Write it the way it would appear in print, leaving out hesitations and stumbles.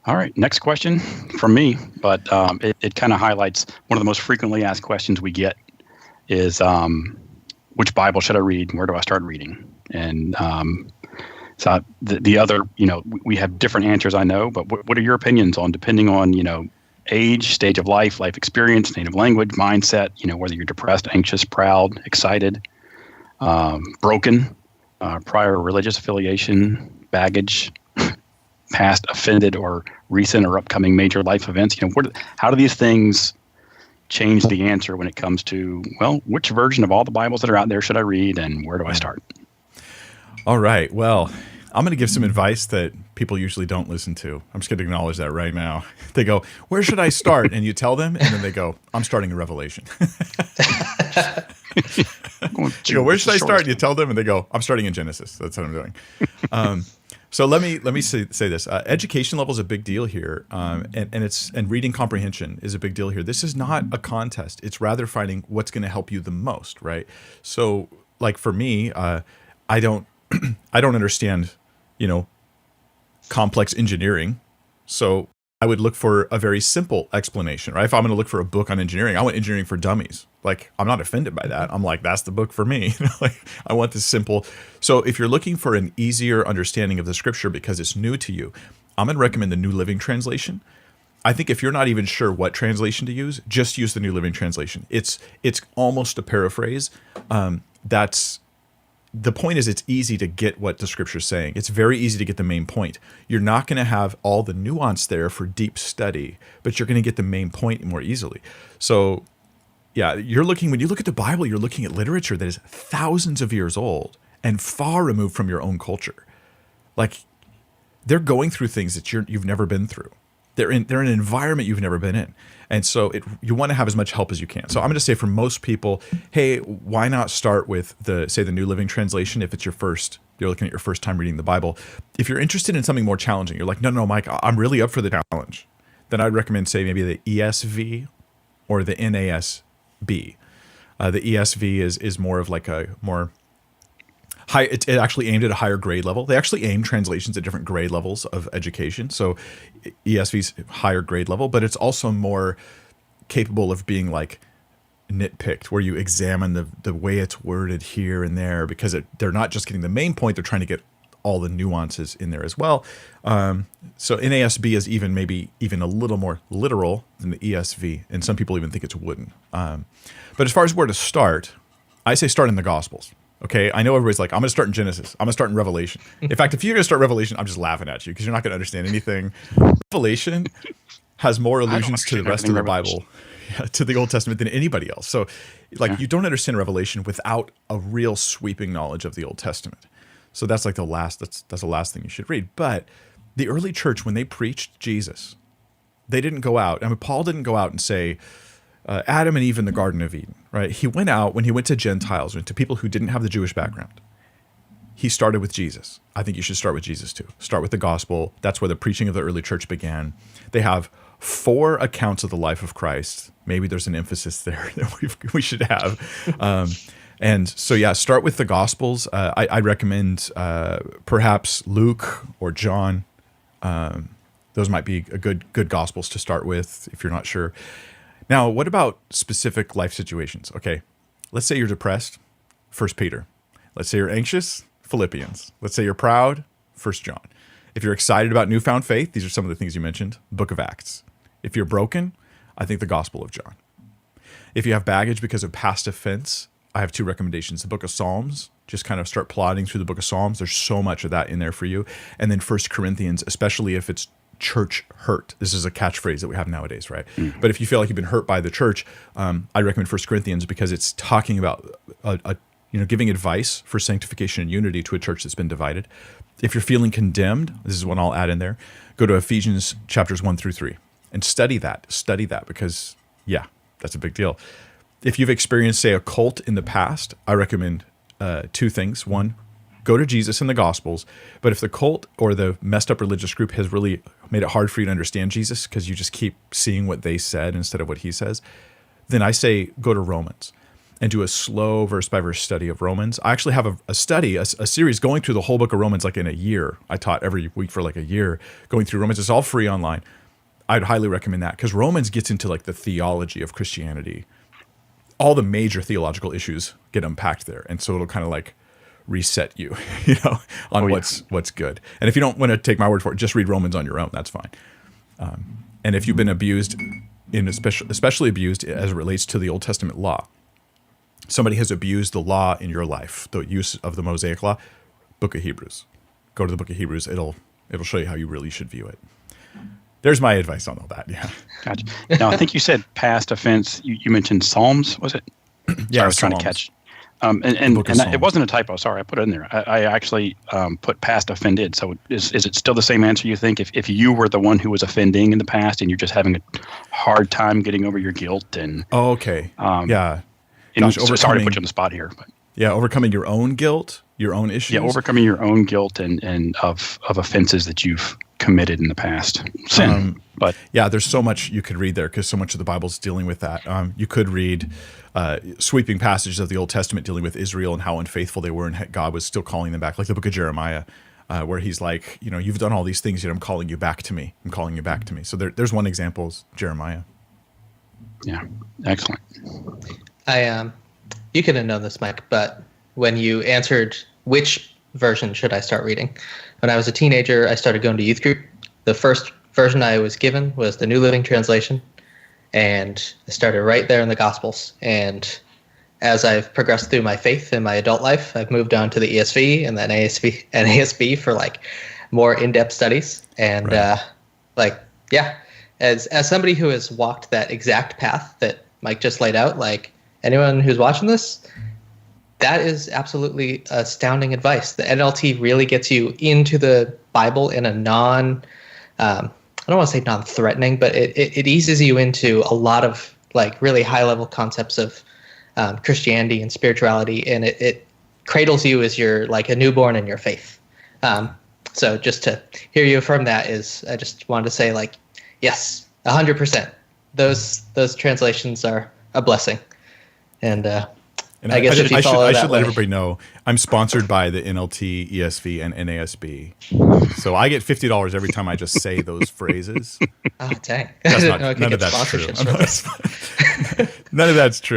All right, next question from me, but it kind of highlights one of the most frequently asked questions we get is which Bible should I read and where do I start reading? And so the other, we have different answers, I know, but what are your opinions on, depending on, age, stage of life, life experience, native language, mindset, whether you're depressed, anxious, proud, excited, broken, prior religious affiliation, baggage, past offended or recent or upcoming major life events, how do these things change the answer when it comes to, well, which version of all the Bibles that are out there should I read and where do I start? All right. Well, I'm going to give some advice that people usually don't listen to. I'm just going to acknowledge that right now. They go, where should I start? And you tell them, and then they go, I'm starting in Revelation. You go, where should I start? And you tell them, and they go, I'm starting in Genesis. That's what I'm doing. So let me say this: education level is a big deal here, and reading comprehension is a big deal here. This is not a contest; it's rather finding what's going to help you the most, right? So, like for me, I don't understand, complex engineering, so I would look for a very simple explanation, right? If I'm going to look for a book on engineering, I want Engineering for Dummies. Like, I'm not offended by that. I'm like, that's the book for me. Like, I want this simple. So if you're looking for an easier understanding of the scripture because it's new to you, I'm going to recommend the New Living Translation. I think if you're not even sure what translation to use, just use the New Living Translation. It's almost a paraphrase. The point is, it's easy to get what the scripture is saying. It's very easy to get the main point. You're not going to have all the nuance there for deep study, but you're going to get the main point more easily. So, yeah, when you look at the Bible, you're looking at literature that is thousands of years old and far removed from your own culture. Like, they're going through things that you've never been through. They're in an environment you've never been in. And so you want to have as much help as you can. So I'm going to say for most people, hey, why not start with the New Living Translation if it's you're looking at your first time reading the Bible. If you're interested in something more challenging, you're like, no, Mike, I'm really up for the challenge. Then I'd recommend, say, maybe the ESV or the NASB. The ESV is more of like a more high. It actually aimed at a higher grade level. They actually aim translations at different grade levels of education. So ESV's higher grade level, but it's also more capable of being like nitpicked, where you examine the way it's worded here and there, because they're not just getting the main point; they're trying to get all the nuances in there as well. So NASB is maybe even a little more literal than the ESV, and some people even think it's wooden. But as far as where to start, I say start in the Gospels. Okay, I know everybody's like, I'm going to start in Genesis. I'm going to start in Revelation. In fact, if you're going to start Revelation, I'm just laughing at you because you're not going to understand anything. Revelation has more allusions to the rest of the Bible, to the Old Testament, than anybody else. So, you don't understand Revelation without a real sweeping knowledge of the Old Testament. So that's like the last thing you should read. But the early church, when they preached Jesus, they didn't go out. I mean, Paul didn't go out and say, Adam and Eve in the Garden of Eden, right? He went out when he went to Gentiles, and to people who didn't have the Jewish background. He started with Jesus. I think you should start with Jesus too. Start with the gospel. That's where the preaching of the early church began. They have 4 accounts of the life of Christ. Maybe there's an emphasis there that we should have. And so, yeah, start with the Gospels. I recommend perhaps Luke or John. Those might be a good Gospels to start with if you're not sure. Now, what about specific life situations? Okay, let's say you're depressed, 1 Peter. Let's say you're anxious, Philippians. Let's say you're proud, 1 John. If you're excited about newfound faith, these are some of the things you mentioned, Book of Acts. If you're broken, I think the Gospel of John. If you have baggage because of past offense, I have 2 recommendations. The Book of Psalms, just kind of start plodding through the Book of Psalms. There's so much of that in there for you. And then 1 Corinthians, especially if it's church hurt. This is a catchphrase that we have nowadays, right? Mm-hmm. But if you feel like you've been hurt by the church, I recommend 1 Corinthians because it's talking about giving advice for sanctification and unity to a church that's been divided. If you're feeling condemned, this is one I'll add in there, go to Ephesians chapters 1-3 and study that because, yeah, that's a big deal. If you've experienced, say, a cult in the past, I recommend 2 things. One, go to Jesus in the Gospels. But if the cult or the messed up religious group has really made it hard for you to understand Jesus because you just keep seeing what they said instead of what he says, then I say go to Romans. and do a slow verse-by-verse study of Romans. I actually have a study, a series going through the whole book of Romans like in a year. I taught every week for like a year going through Romans. It's all free online. I'd highly recommend that because Romans gets into like the theology of Christianity. All the major theological issues get unpacked there. And so it'll kind of like reset you, on what's good. And if you don't want to take my word for it, just read Romans on your own. That's fine. And if you've been abused, especially abused as it relates to the Old Testament law, somebody has abused the law in your life, the use of the Mosaic law, Book of Hebrews. Go to the Book of Hebrews. It'll show you how you really should view it. There's my advice on all that. Yeah. Gotcha. Now, I think you said past offense. You mentioned Psalms, was it? Yeah, I was trying to catch. And it wasn't a typo. Sorry, I put it in there. I actually put past offended. So is it still the same answer you think? If you were the one who was offending in the past and you're just having a hard time getting over your guilt and okay, yeah. Gosh, sorry to put you on the spot here, but yeah, overcoming your own guilt, your own issues. Yeah, overcoming your own guilt and of offenses that you've committed in the past. Sin. But yeah, there's so much you could read there because so much of the Bible's dealing with that. You could read sweeping passages of the Old Testament dealing with Israel and how unfaithful they were, and God was still calling them back, like the book of Jeremiah, where he's like, you've done all these things, yet I'm calling you back to me. I'm calling you back to me. So there's one example is Jeremiah. Yeah, excellent. You couldn't know this, Mike, but when you answered which version should I start reading, when I was a teenager, I started going to youth group. The first version I was given was the New Living Translation, and I started right there in the Gospels. And as I've progressed through my faith in my adult life, I've moved on to the ESV and then ASB for like more in-depth studies. And right. As somebody who has walked that exact path that Mike just laid out, like anyone who's watching this, that is absolutely astounding advice. The NLT really gets you into the Bible in a I don't want to say non-threatening, but it eases you into a lot of like really high-level concepts of Christianity and spirituality, and it cradles you as you're like a newborn in your faith. So just to hear you affirm that I just wanted to say like, yes, 100%. Those translations are a blessing. And I guess if you follow I that should way, let everybody know I'm sponsored by the NLT, ESV, and NASB. So I get $50 every time I just say those phrases. Oh, dang. That's I not, didn't know I could none get of that's true. sponsorships for this. None of that's true.